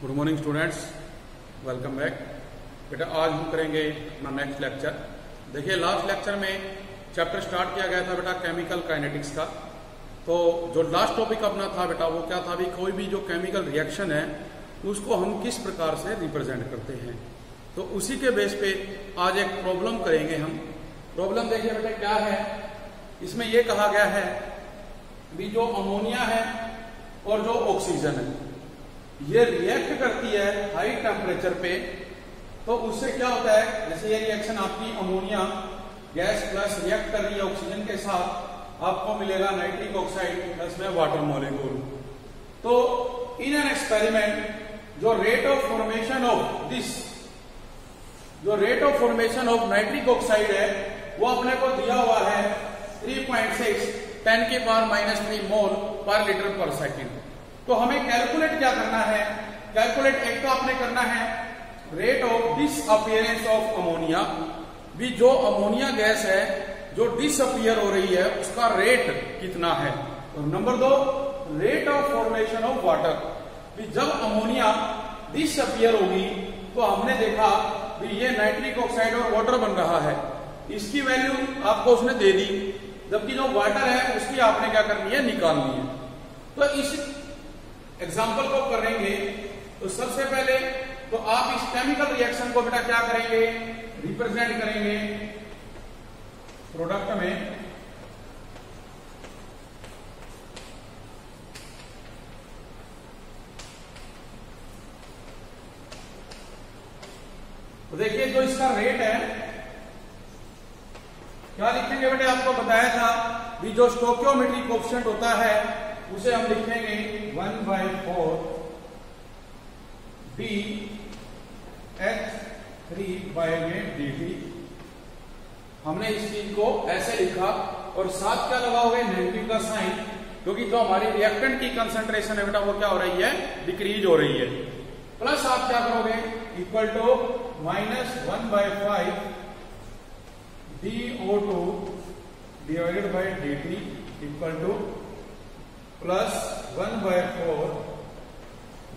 Good morning students, welcome back. बेटा आज हम करेंगे अपना नेक्स्ट लेक्चर। देखिए लास्ट लेक्चर में चैप्टर स्टार्ट किया गया था बेटा केमिकल काइनेटिक्स का। तो जो लास्ट टॉपिक अपना था बेटा वो क्या था, भी कोई भी जो केमिकल रिएक्शन है उसको हम किस प्रकार से रिप्रेजेंट करते हैं। तो उसी के बेस पे आज एक प्रॉब्लम करेंगे हम। प्रॉब्लम देखिए बेटा क्या है, इसमें यह कहा गया है भी जो अमोनिया है और जो ऑक्सीजन है ये रिएक्ट करती है हाई टेम्परेचर पे। तो उससे क्या होता है, जैसे ये रिएक्शन आपकी अमोनिया गैस प्लस रिएक्ट कर रही है ऑक्सीजन के साथ, आपको मिलेगा नाइट्रिक ऑक्साइड प्लस में वाटर मॉलिक्यूल। तो इन एन एक्सपेरिमेंट जो rate of formation of nitric oxide है वो अपने को दिया हुआ है 3.6 10⁻³ मोल पर लीटर पर सेकेंड। तो हमें कैलकुलेट क्या करना है, कैलकुलेट एक तो आपने करना है rate of disappearance of ammonia, भी जो अमोनिया गैस है जो डिसअपीयर हो रही है उसका रेट कितना है। और number 2 rate of formation of water, भी जब अमोनिया डिसअपीयर होगी तो हमने देखा भी ये नाइट्रिक ऑक्साइड और वाटर बन रहा है, इसकी वैल्यू आपको उसने दे दी, जबकि जो वाटर है उसकी आपने क्या करनी है, निकालनी है। तो इस एग्जाम्पल को करेंगे तो सबसे पहले तो आप इस केमिकल रिएक्शन को बेटा क्या करेंगे, रिप्रेजेंट करेंगे प्रोडक्ट में। तो देखिए जो इसका रेट है क्या लिखेंगे बेटे, आपको बताया था भी जो स्टोकियोमेट्रिक कोएफिशिएंट होता है उसे हम लिखेंगे 1/4 dH3/dt। हमने इस चीज को ऐसे लिखा और साथ क्या लगाओगे, नेगेटिव का साइन, क्योंकि जो हमारी रिएक्टेंट की कंसंट्रेशन है बेटा वो क्या हो रही है, डिक्रीज हो रही है। प्लस आप क्या करोगे, equal to -1/5 DO2 divided by dt equal to plus 1/4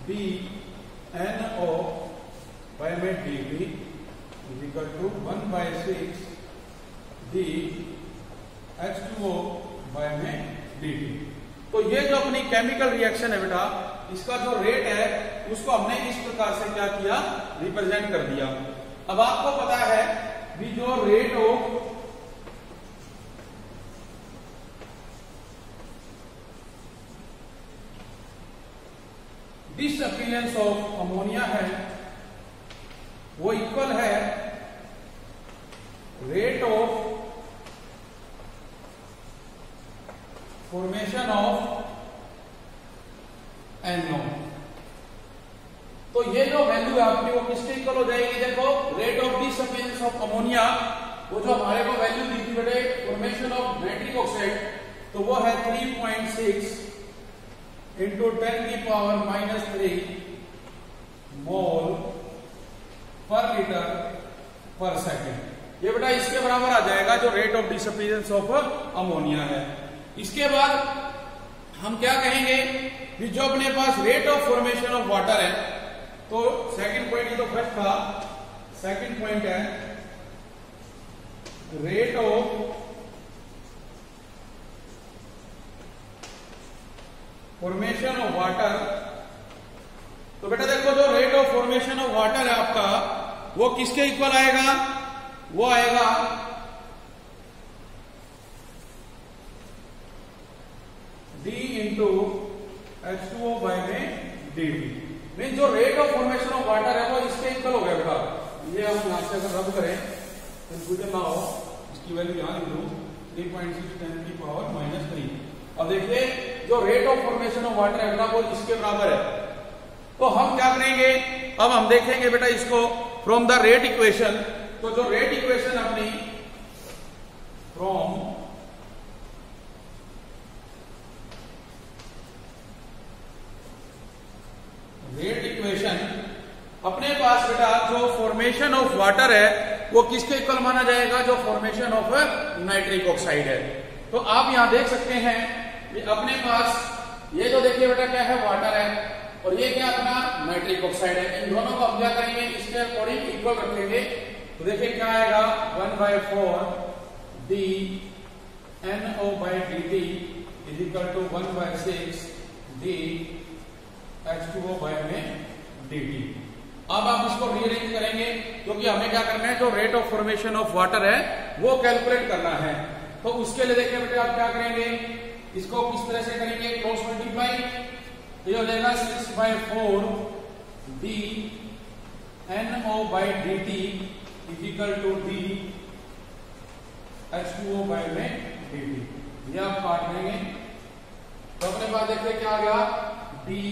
BNO by में dt equal to 1/6 DH2O by में dt। तो ये जो अपनी केमिकल रिएक्शन है बेटा इसका जो रेट है उसको हमने इस प्रकार से क्या किया, रिप्रेजेंट कर दिया। अब आपको पता है भी जो rate of disappearance of ammonia है वो इक्वल है rate of formation of NO। तो ये जो वैल्यू है आपकी वो किसके इक्वल हो जाएगी, देखो rate of disappearance of ammonia, वो जो हमारे को वैल्यू दी थी बेटे फॉर्मेशन ऑफ नाइट्रिक ऑक्साइड, तो वो है 3.6 into 10⁻³ मोल पर लीटर पर सेकेंड। ये बेटा इसके बराबर आ जाएगा जो rate of disappearance of ammonia है। इसके बाद हम क्या कहेंगे कि जो अपने पास rate of formation of water है, तो सेकंड पॉइंट, ये तो फर्स्ट था, सेकंड पॉइंट है rate of formation of water. तो बेटा देखो जो rate of formation of water है आपका वो किसके इक्वल आएगा, वो आएगा D इंटू H2O बाय में dt। मीन जो rate of formation of water है वो इसके इक्वल हो गया बेटा। ये हम यहां से अगर रब करें कंफ्यूजन ना हो, इसकी वैल्यू यहां लिख लूं 3.6 10⁻³ अब देखिए जो rate of formation of water है बेटा वो इसके बराबर है। तो हम क्या करेंगे, अब हम देखेंगे बेटा इसको फ्रॉम द रेट इक्वेशन। तो जो रेट इक्वेशन अपनी फ्रॉम रेट इक्वेशन अपने पास बेटा जो फॉर्मेशन ऑफ वाटर है वो किसके इक्वल माना जाएगा, जो फॉर्मेशन ऑफ नाइट्रिक ऑक्साइड है। तो आप यहां देख सकते हैं कि अपने पास ये जो देखिए बेटा क्या है, वाटर है, और ये क्या अपना नाइट्रिक नाइट्रिक ऑक्साइड है। इन दोनों को हम क्या करेंगे, इसके अकॉर्डिंग इक्वल रखेंगे। तो देखिए क्या आएगा, 1/4 d NO/dt is equal to 1/6 d H2O/dt। अब आप इसको रीअरेंज करेंगे क्योंकि हमें क्या करना है, जो rate of formation of water है वो कैलकुलेट करना है। तो उसके लिए देखिए बेटे आप क्या करेंगे, इसको किस तरह से करेंगे, क्रॉस मल्टीप्लाई। तो ये हो जाएगा 6/4 d NO/dt is equal to d H2O/dt। ये आप काट देंगे तो अपने पास देखिए क्या आ गया, d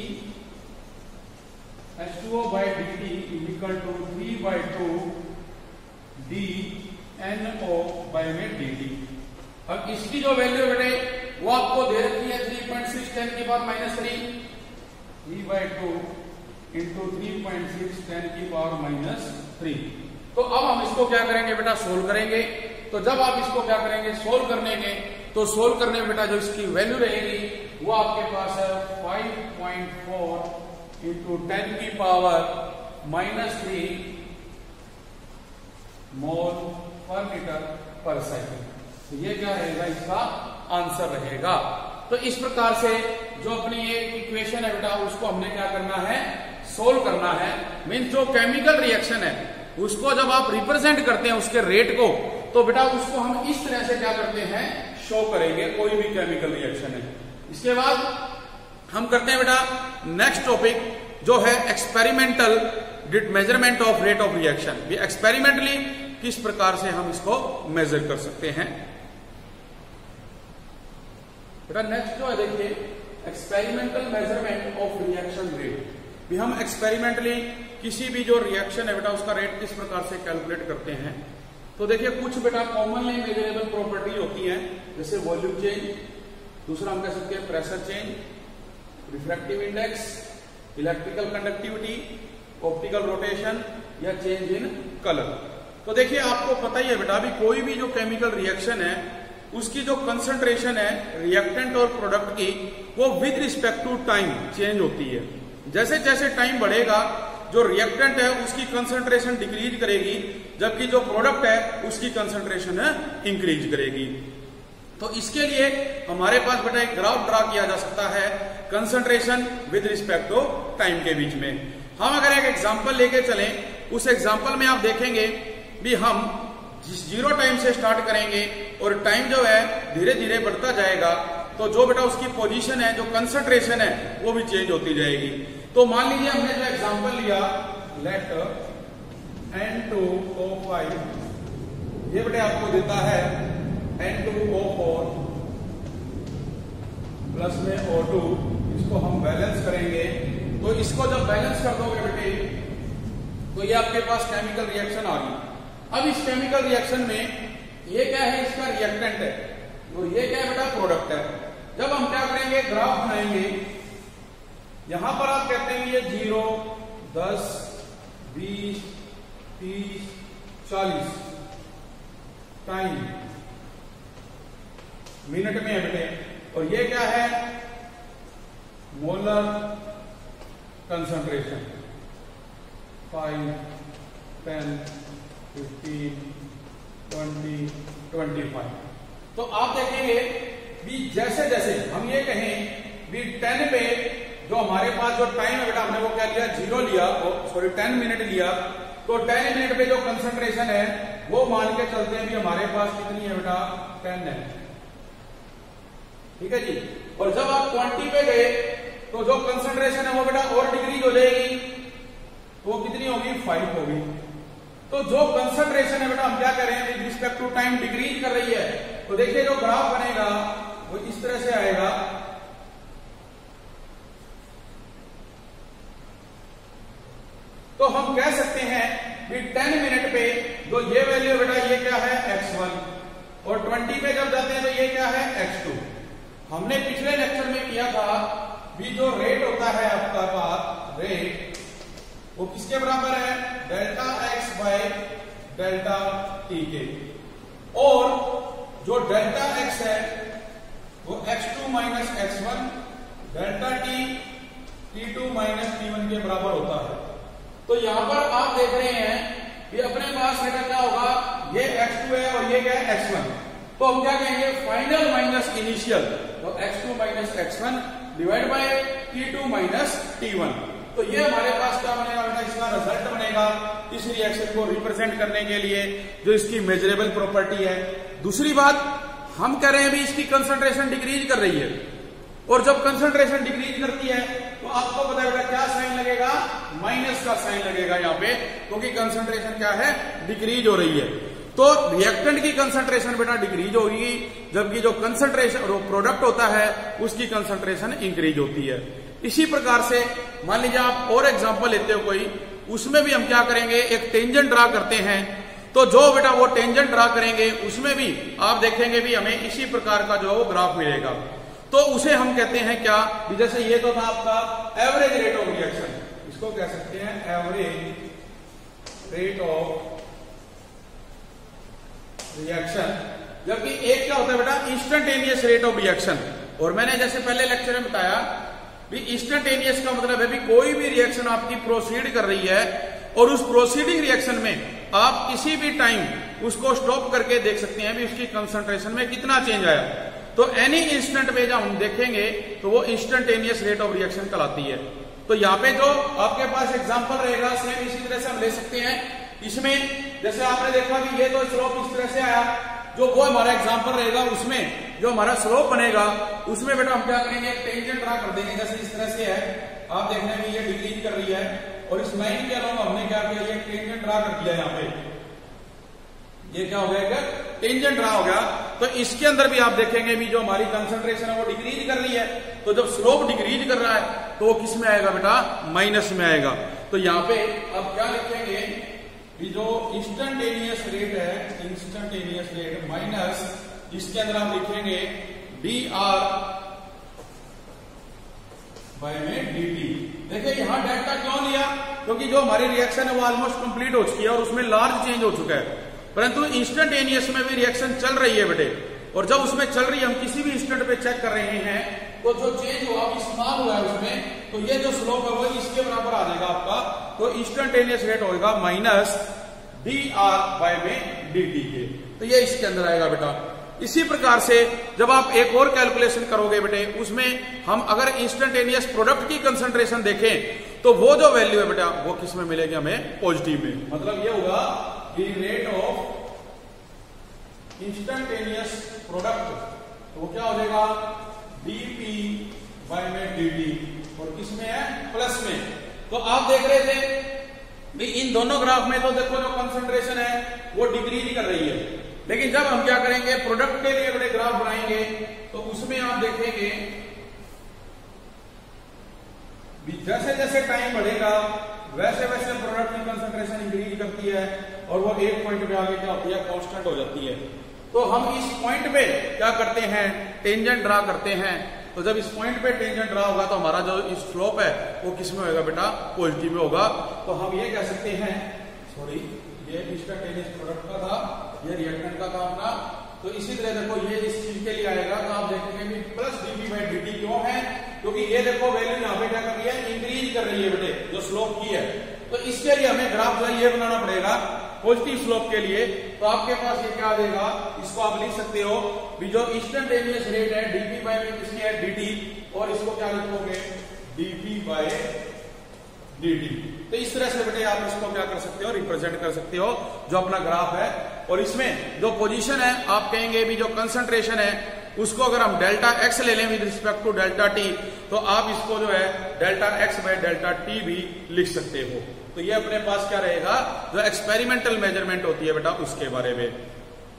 H2O/dt is equal to 3/2 d NO/dt। अब इसकी जो वैल्यू बेटे वो आपको दे रखी है 3.6 10 की पावर -3, 3/2 इंटू 3.6 10 की पावर -3। तो अब हम इसको क्या करेंगे बेटा, सोल्व करेंगे। तो जब आप इसको क्या करेंगे, सोल्व करने के, तो सोल्व करने में बेटा जो इसकी वैल्यू रहेगी वो आपके पास है 5.4 इंटू 10 की पावर -3 मोल पर मीटर पर सेकंड। तो ये क्या रहेगा, इसका आंसर रहेगा। तो इस प्रकार से जो अपनी ये इक्वेशन है बेटा उसको हमने क्या करना है, सोल्व करना है। मीन्स जो केमिकल रिएक्शन है उसको जब आप रिप्रेजेंट करते हैं उसके रेट को, तो बेटा उसको हम इस तरह से क्या करते हैं, शो करेंगे, कोई भी केमिकल रिएक्शन है। इसके बाद हम करते हैं बेटा नेक्स्ट टॉपिक जो है experimental measurement of rate of reaction. Experimentally किस प्रकार से हम इसको मेजर कर सकते हैं। बेटा नेक्स्ट जो है देखिए experimental measurement of reaction rate. भी हम एक्सपेरिमेंटली किसी भी जो रिएक्शन है बेटा उसका रेट किस प्रकार से कैलकुलेट करते हैं। तो देखिए कुछ बेटा कॉमनली मेजरेबल प्रॉपर्टी होती है, जैसे वॉल्यूम चेंज, दूसरा हम कह सकते हैं pressure change, refractive index, electrical conductivity, optical rotation या चेंज इन कलर। तो देखिए आपको पता ही है बेटा अभी कोई भी जो केमिकल रिएक्शन है उसकी जो कंसंट्रेशन है रिएक्टेंट और प्रोडक्ट की वो with respect to time change होती है। जैसे जैसे टाइम बढ़ेगा जो रिएक्टेंट है उसकी कंसंट्रेशन डिक्रीज करेगी, जबकि जो प्रोडक्ट है उसकी कंसंट्रेशन इंक्रीज करेगी। तो इसके लिए हमारे पास बेटा एक ग्राफ ड्रा किया जा सकता है concentration with respect to time के बीच में। हम अगर एक एग्जांपल लेके चलें, उस एग्जांपल में आप देखेंगे भी हम जीरो टाइम से स्टार्ट करेंगे और टाइम जो है धीरे धीरे बढ़ता जाएगा, तो जो बेटा उसकी पोजीशन है, जो कंसंट्रेशन है वो भी चेंज होती जाएगी। तो मान लीजिए हमने जो एग्जांपल लिया, लेट N2O5, ये बेटे आपको देता है N2O4 प्लस में O2, इसको हम बैलेंस करेंगे। तो इसको जब बैलेंस कर दोगे बेटे तो ये आपके पास केमिकल रिएक्शन आ गई। अब इस केमिकल रिएक्शन में ये क्या है, इसका रिएक्टेंट है, और ये क्या है बेटा प्रोडक्ट है। जब हम क्या करेंगे, ग्राफ बनाएंगे, यहां पर आप कहते हैं ये 0, 10, 20, 30, 40 टाइम मिनट में है बेटे, और ये क्या है मोलर कंसंट्रेशन 5, 10, 15, 20, 25। तो आप देखेंगे भी जैसे जैसे हम ये कहें भी 10 पे जो हमारे पास जो टाइम है बेटा हमने वो क्या लिया, 0 लिया, सॉरी 10 मिनट लिया। तो 10 मिनट पे जो कंसंट्रेशन है वो मान के चलते हैं भी हमारे पास कितनी है बेटा, 10 है, ठीक है जी। और जब आप 20 पे गए तो जो कंसंट्रेशन है वो बेटा और डिक्रीज हो जाएगी, तो वो कितनी होगी, 5 होगी। तो जो कंसंट्रेशन है बेटा हम क्या करें, with respect to time decrease कर रही है। तो देखिए जो ग्राफ बनेगा वो इस तरह से आएगा। तो हम कह सकते हैं कि 10 मिनट पे जो ये वैल्यू बेटा ये क्या है x1, और 20 पे जब जाते हैं तो ये क्या है x2। हमने पिछले लेक्चर में किया था भी जो रेट होता है आपका पास रेट वो किसके बराबर है, delta x by delta t के, और जो डेल्टा x है वो x2 minus x1 delta t T2 minus T1 के बराबर होता है। तो यहां पर आप देख रहे हैं कि अपने पास बेटा क्या होगा, ये x2 है और ये क्या है x1। तो हम क्या कहेंगे, फाइनल माइनस इनिशियल, तो x2 minus x1 divide by T2 minus T1। तो ये हमारे पास क्या बनेगा बेटा, इसका रिजल्ट बनेगा इस रिएक्शन को रिप्रेजेंट करने के लिए जो इसकी मेजरेबल प्रॉपर्टी है। दूसरी बात, हम कह रहे हैं भी इसकी कंसंट्रेशन डिक्रीज कर रही है, और जब कंसंट्रेशन डिक्रीज करती है तो आपको पता है बेटा क्या साइन लगेगा, माइनस का साइन लगेगा यहाँ पे, क्योंकि कंसंट्रेशन क्या है, डिक्रीज हो रही है। तो रिएक्टेंट की कंसंट्रेशन बेटा डिक्रीज होगी, जबकि जो कंसंट्रेशन प्रोडक्ट होता है उसकी कंसंट्रेशन इंक्रीज होती है। इसी प्रकार से मान लीजिए आप और एग्जांपल लेते हो कोई, उसमें भी हम क्या करेंगे, एक टेंजेंट ड्रा करते हैं। तो जो बेटा वो टेंजेंट ड्रा करेंगे उसमें भी आप देखेंगे भी हमें इसी प्रकार का जो है वो ग्राफ मिलेगा। तो उसे हम कहते हैं क्या, जैसे ये तो था आपका एवरेज रेट ऑफ रिएक्शन, इसको कह सकते हैं एवरेज रेट ऑफ रिएक्शन। जबकि एक क्या होता है बेटा, इंस्टेंटेनियस रेट ऑफ रिएक्शन। और मैंने जैसे पहले लेक्चर में बताया भी इंस्टेंटेनियस का मतलब है भी कोई भी रिएक्शन आपकी प्रोसीड कर रही है और उस प्रोसीडिंग रिएक्शन में आप किसी भी टाइम उसको स्टॉप करके देख सकते हैं भी उसकी कंसंट्रेशन में कितना चेंज आया। तो एनी इंस्टेंट पे जब हम देखेंगे तो वो इंस्टेंटेनियस रेट ऑफ रिएक्शन कहलाती है। तो यहाँ पे जो आपके पास एग्जांपल रहेगा सेम इसी तरह से हम ले सकते हैं। इसमें जैसे आपने देखा कि ये तो स्लोप इस तरह से आया, जो वो हमारा एग्जांपल रहेगा उसमें जो हमारा स्लोप बनेगा उसमें बेटा हम क्या करेंगे, एक टेंजेंट ड्रा कर देंगे। जैसे इस तरह से है, आप देखने में ये डिक्रीज कर रही है और इस लाइन के अलावा हमने क्या किया, ये टेंजेंट ड्रा कर दिया। यहाँ पे ये क्या हो गया, टेंजेंट ड्रा हो गया। तो इसके अंदर भी आप देखेंगे भी जो हमारी कंसंट्रेशन है वो डिक्रीज कर रही है। तो जब स्लोप डिक्रीज कर रहा है तो वो किस में आएगा बेटा, माइनस में आएगा। तो यहाँ पे अब क्या लिखेंगे कि जो इंस्टेंटेनियस रेट है, इंस्टेंटेनियस रेट माइनस इसके अंदर हम लिखेंगे dr बाय में dt। देखिए यहां डेल्टा क्यों लिया, क्योंकि जो हमारी रिएक्शन है वो ऑलमोस्ट कंप्लीट हो चुकी है और उसमें लार्ज चेंज हो चुका है। परंतु इंस्टेंटेनियस में भी रिएक्शन चल रही है बेटे, और जब उसमें चल रही है, हम किसी भी इंस्टेंट पे चेक कर रहे हैं तो जो चेंज हुआ इस्तेमाल हुआ है उसमें, तो ये जो स्लोप है वो इसके बराबर आ जाएगा आपका। तो इंस्टेंटेनियस रेट होगा माइनस dr बाय में dt के। तो ये इसके अंदर आएगा बेटा। इसी प्रकार से जब आप एक और कैलकुलेशन करोगे बेटे, उसमें हम अगर इंस्टेंटेनियस प्रोडक्ट की कंसंट्रेशन देखें तो वो जो वैल्यू है बेटा वो किस में मिलेगी हमें, पॉजिटिव में। मतलब ये होगा कि रेट ऑफ इंस्टेंटेनियस प्रोडक्ट तो वो क्या हो जाएगा, dp बाय में dt, और किसमें है, प्लस में। तो आप देख रहे थे भी इन दोनों ग्राफ में तो देखो जो कंसंट्रेशन है वो डिक्रीज कर रही है, लेकिन जब हम क्या करेंगे, प्रोडक्ट के लिए बड़े ग्राफ बनाएंगे तो उसमें आप देखेंगे जैसे जैसे टाइम बढ़ेगा वैसे वैसे प्रोडक्ट की कंसंट्रेशन इंक्रीज करती है और वो एक पॉइंट पे आगे क्या होती है, कांस्टेंट हो जाती है। तो हम इस पॉइंट पे क्या करते हैं, टेंजेंट ड्रा करते हैं। तो जब इस पॉइंट पे टेंजेंट ड्रा होगा तो हमारा जो इस स्लोप है वो किस में होगा बेटा, पॉजिटिव में होगा। तो हम ये कह सकते हैं, सॉरी ये इंस्टेंटेनियस प्रोडक्ट का था, ये रिएक्टेंट का था अपना। तो इसी तरह देखो ये इस चीज के लिए आएगा तो आप देखेंगे कि प्लस dp बाई dt क्यों है, क्योंकि ये देखो वैल्यू यहाँ पे क्या कर रही है, इंक्रीज कर रही है बेटे, जो स्लोप की है। तो इसके लिए हमें ग्राफ जो है ये बनाना पड़ेगा पॉजिटिव स्लोप के लिए। तो आपके पास ये क्या आ जाएगा, इसको आप लिख सकते हो भी जो इंस्टेंटेनियस रेट है dp बाई में किसकी है, dt, और इसको क्या लिखोगे, dp बाय dt। तो इस तरह से बेटे आप इसको क्या कर सकते हो, रिप्रेजेंट कर सकते हो जो अपना ग्राफ है। और इसमें जो पोजीशन है आप कहेंगे भी जो कंसंट्रेशन है उसको अगर हम डेल्टा x ले लें with respect to delta t, तो आप इसको जो है delta x by delta t भी लिख सकते हो। तो ये अपने पास क्या रहेगा, जो एक्सपेरिमेंटल मेजरमेंट होती है बेटा उसके बारे में।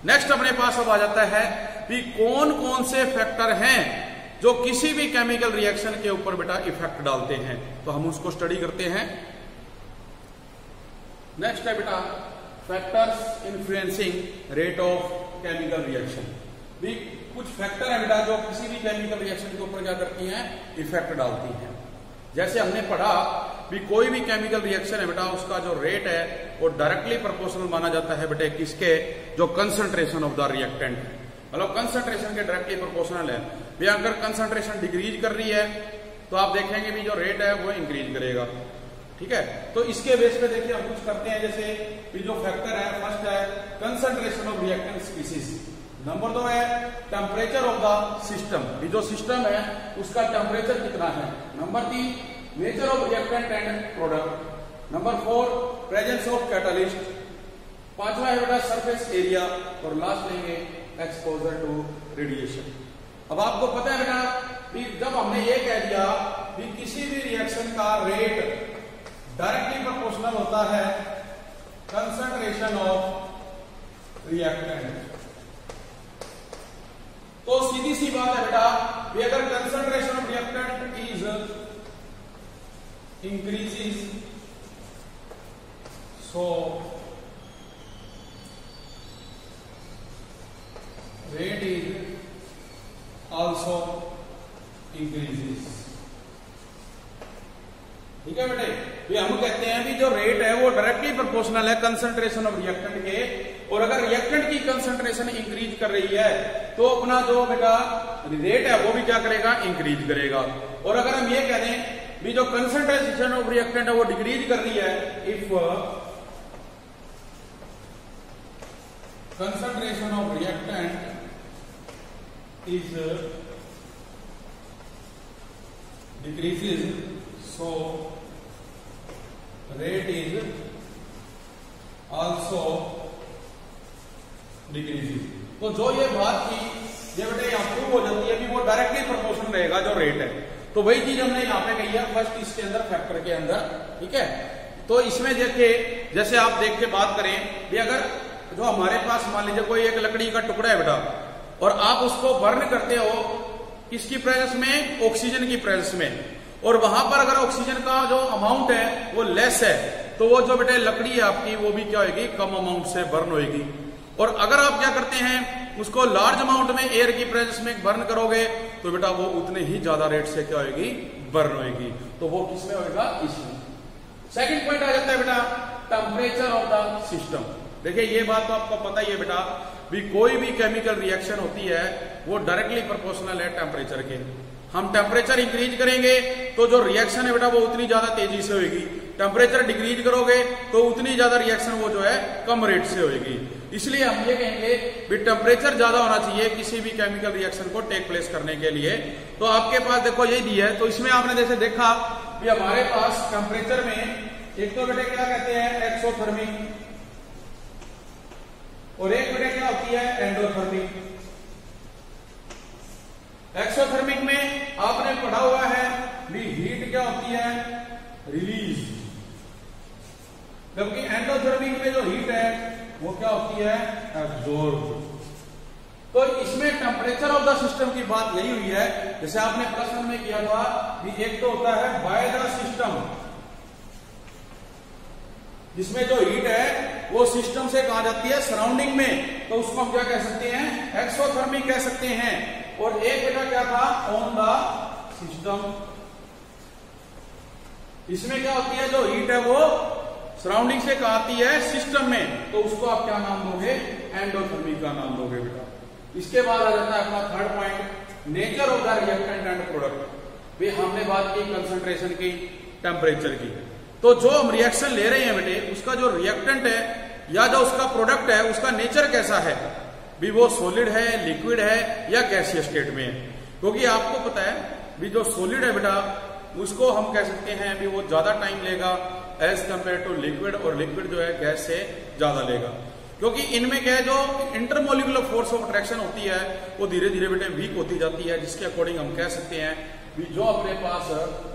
नेक्स्ट अपने पास अब आ जाता है कि कौन कौन से फैक्टर हैं जो किसी भी केमिकल रिएक्शन के ऊपर बेटा इफेक्ट डालते हैं। तो हम उसको स्टडी करते हैं। नेक्स्ट है बेटा factors influencing rate of chemical reaction. भी कुछ फैक्टर है बेटा जो किसी भी केमिकल रिएक्शन के ऊपर क्या करती हैं, इफेक्ट डालती हैं। जैसे हमने पढ़ा भी कोई भी केमिकल रिएक्शन है बेटा उसका जो रेट है वो डायरेक्टली प्रोपोर्शनल माना जाता है बेटे किसके, जो कंसंट्रेशन ऑफ द रिएक्टेंट, मतलब कंसंट्रेशन के डायरेक्टली प्रोपोर्शनल है। भी अगर कंसंट्रेशन डिक्रीज कर रही है तो आप देखेंगे भी जो रेट है वो इंक्रीज करेगा। ठीक है, तो इसके बेस पे देखिए हम कुछ करते हैं। जैसे ये जो फैक्टर है, फर्स्ट है concentration of reactant species, number 2 है टेम्परेचर ऑफ द सिस्टम, ये जो सिस्टम है उसका टेम्परेचर कितना है, number 3 nature of reactant and product, number 4 presence of catalyst, 5वां है बेटा सरफेस एरिया, और लास्ट लेंगे एक्सपोजर टू रेडिएशन। अब आपको पता है बेटा कि जब हमने ये कह दिया कि किसी भी रिएक्शन का रेट डायरेक्टली प्रोपोर्शनल होता है कंसंट्रेशन ऑफ रिएक्टेंट, तो सीधी सी बात है बेटा कि अगर concentration of reactant is increases, so rate is also increases. ठीक है बेटे, ये हम कहते हैं कि जो रेट है वो डायरेक्टली प्रोपोर्शनल है कंसंट्रेशन ऑफ रिएक्टेंट के, और अगर रिएक्टेंट की कंसंट्रेशन इंक्रीज कर रही है तो अपना जो बेटा रेट है वो भी क्या करेगा, इंक्रीज करेगा। और अगर हम ये कह दें भी जो कंसंट्रेशन ऑफ रिएक्टेंट है वो डिक्रीज कर रही है, if concentration of reactant is decreases, so rate is also decreases। तो जो ये बात थी ये बेटे यहाँ प्रूव हो जाती है कि वो डायरेक्टली प्रोपोर्शनल रहेगा जो रेट है। तो वही चीज हमने यहाँ पे कही है फर्स्ट इसके अंदर फैक्टर के अंदर। ठीक है, तो इसमें देखिए जैसे आप देख के बात करें कि अगर जो हमारे पास मान लीजिए कोई एक लकड़ी का टुकड़ा है बेटा, और आप उसको बर्न करते हो किसकी प्रेजेंस में, ऑक्सीजन की प्रेजेंस में, और वहां पर अगर ऑक्सीजन का जो अमाउंट है वो लेस है तो वो जो बेटे लकड़ी है आपकी वो भी क्या होगी, कम अमाउंट से बर्न होगी। और अगर आप क्या करते हैं उसको लार्ज अमाउंट में एयर की प्रेजेंस में बर्न करोगे तो बेटा वो उतने ही ज्यादा रेट से क्या होगी, बर्न होगी। तो वो किसमें होगा, इसमें। सेकंड पॉइंट आ जाता है बेटा टेम्परेचर ऑफ द सिस्टम। देखिए ये बात तो आपको पता ही है बेटा भी कोई भी केमिकल रिएक्शन होती है वो डायरेक्टली प्रोपोर्शनल है टेम्परेचर के। हम टेम्परेचर इंक्रीज करेंगे तो जो रिएक्शन है बेटा वो उतनी ज्यादा तेजी से होगी, टेम्परेचर डिक्रीज करोगे तो उतनी ज्यादा रिएक्शन वो जो है कम रेट से होगी। इसलिए हम ये कहेंगे भी टेम्परेचर ज्यादा होना चाहिए किसी भी केमिकल रिएक्शन को टेक प्लेस करने के लिए। तो आपके पास देखो यही दिया है, तो इसमें आपने जैसे देखा कि हमारे पास टेम्परेचर में एक तो बेटे क्या कहते हैं एक्सोथर्मिक, और एक बेटे क्या होती है एंडोथर्मिक। एक्सोथर्मिक में आपने पढ़ा हुआ है भी हीट क्या होती है, रिलीज, जबकि एंडोथर्मिक में जो हीट है वो क्या होती है, एब्जॉर्ब। तो इसमें टेम्परेचर ऑफ द सिस्टम की बात यही हुई है, जैसे आपने प्रश्न में किया था कि एक तो होता है बाय द सिस्टम, जिसमें जो हीट है वो सिस्टम से कहा जाती है सराउंडिंग में, तो उसको हम क्या कह सकते हैं, एक्सोथर्मिक कह सकते हैं। और एक बेटा क्या था, ऑन द सिस्टम, इसमें क्या होती है जो हीट है वो सराउंडिंग से कहा आती है सिस्टम में, तो उसको आप क्या नाम दोगे, एंडोथर्मिक का नाम दोगे बेटा। इसके बाद आ जाता है अपना third point nature of the reactant and product. भी हमने बात की कंसंट्रेशन की, टेम्परेचर की, तो जो हम रिएक्शन ले रहे हैं बेटे उसका जो रिएक्टेंट है या जो उसका प्रोडक्ट है उसका नेचर कैसा है, भी वो सॉलिड है, लिक्विड है या गैसीय स्टेट में है। क्योंकि आपको पता है भी जो सॉलिड है बेटा उसको हम कह सकते हैं भी वो ज्यादा टाइम लेगा एज कंपेयर टू लिक्विड, और लिक्विड जो है गैस से ज्यादा लेगा। क्योंकि इनमें क्या है जो इंटरमोलिकुलर फोर्स ऑफ अट्रैक्शन होती है वो धीरे धीरे बेटे वीक होती जाती है, जिसके अकॉर्डिंग हम कह सकते हैं कि जो अपने पास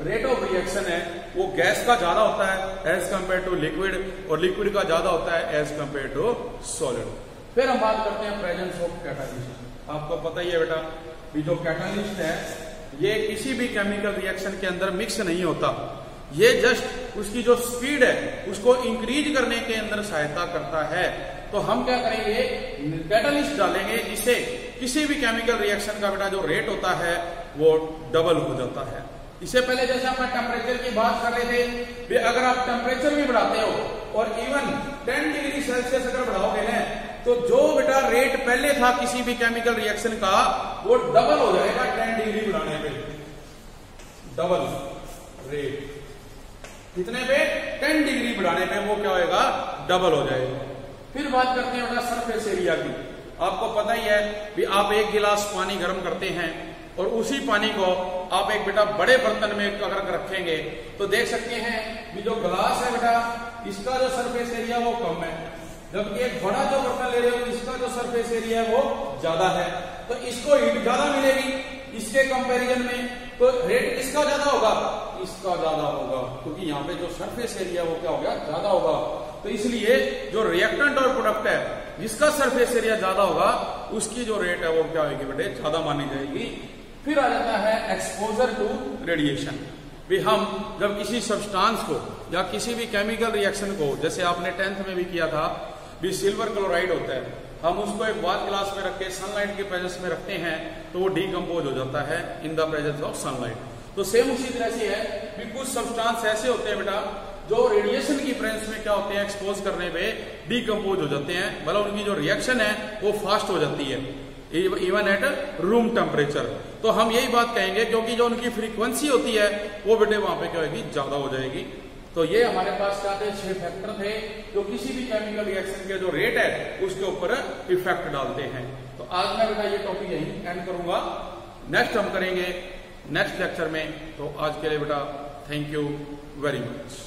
रेट ऑफ रिएक्शन है वो गैस का ज्यादा होता है एज कंपेयर टू लिक्विड, और लिक्विड का ज्यादा होता है एज कंपेयर टू सॉलिड। फिर हम बात करते हैं प्रेजेंस ऑफ कैटालिस्ट। आपको पता ही है बेटा कि जो कैटालिस्ट है ये किसी भी केमिकल रिएक्शन के अंदर मिक्स नहीं होता, ये जस्ट उसकी जो स्पीड है उसको इंक्रीज करने के अंदर सहायता करता है। तो हम क्या करेंगे, कैटालिस्ट डालेंगे जिससे किसी भी केमिकल रिएक्शन का बेटा जो रेट होता है वो डबल हो जाता है। इससे पहले जैसे हम टेम्परेचर की बात कर रहे थे, अगर आप टेम्परेचर भी बढ़ाते हो और इवन 10 डिग्री सेल्सियस अगर बढ़ाओगे ना तो जो बेटा रेट पहले था किसी भी केमिकल रिएक्शन का वो डबल हो जाएगा 10 डिग्री बढ़ाने पे। Double rate. कितने पे? 10 डिग्री बढ़ाने पे वो क्या होगा? डबल हो जाएगा। फिर बात करते हैं बेटा सरफेस एरिया की। आपको पता ही है कि आप एक गिलास पानी गर्म करते हैं और उसी पानी को आप एक बेटा बड़े बर्तन में अगर रखेंगे तो देख सकते हैं कि जो गिलास है बेटा इसका जो सरफेस एरिया वो कम है, जबकि एक बड़ा जो बर्तन ले रहे हो इसका जो सरफेस एरिया है वो ज्यादा है। तो इसको हीट ज्यादा मिलेगी इसके कंपैरिजन में, तो रेट किसका ज्यादा होगा? इसका ज्यादा होगा, क्योंकि यहाँ पे जो सरफेस एरिया वो क्या हो गया? ज्यादा होगा। तो इसलिए जो रिएक्टेंट और प्रोडक्ट है जिसका सरफेस एरिया ज्यादा होगा उसकी जो रेट है वो क्या होगी बेटे? ज्यादा मानी जाएगी। फिर आ जाता है एक्सपोजर टू रेडिएशन। भी हम जब किसी सब्सटेंस को या किसी भी केमिकल रिएक्शन को, जैसे आपने 10th में भी किया था, भी सिल्वर क्लोराइड होता है, हम उसको एक बार गिलास में रख के सनलाइट के प्रेजेंस में रखते हैं तो वो डिकम्पोज हो जाता है in the presence of sunlight. तो सेम उसी तरह से है कि कुछ सब्सटेंस ऐसे होते हैं बेटा जो रेडिएशन की प्रेजेंस में क्या होते हैं? एक्सपोज करने पे डिकम्पोज हो जाते हैं, मतलब उनकी जो रिएक्शन है वो फास्ट हो जाती है इवन एट रूम टेम्परेचर। तो हम यही बात कहेंगे क्योंकि जो उनकी फ्रीक्वेंसी होती है वो बेटे वहां पे क्या होगी? ज्यादा हो जाएगी। तो ये हमारे पास क्या थे? 6 फैक्टर थे जो किसी भी केमिकल रिएक्शन के जो रेट है उसके ऊपर इफेक्ट डालते हैं। तो आज मैं बेटा ये टॉपिक यही एंड करूंगा, नेक्स्ट हम करेंगे नेक्स्ट लेक्चर में। तो आज के लिए बेटा थैंक यू वेरी मच।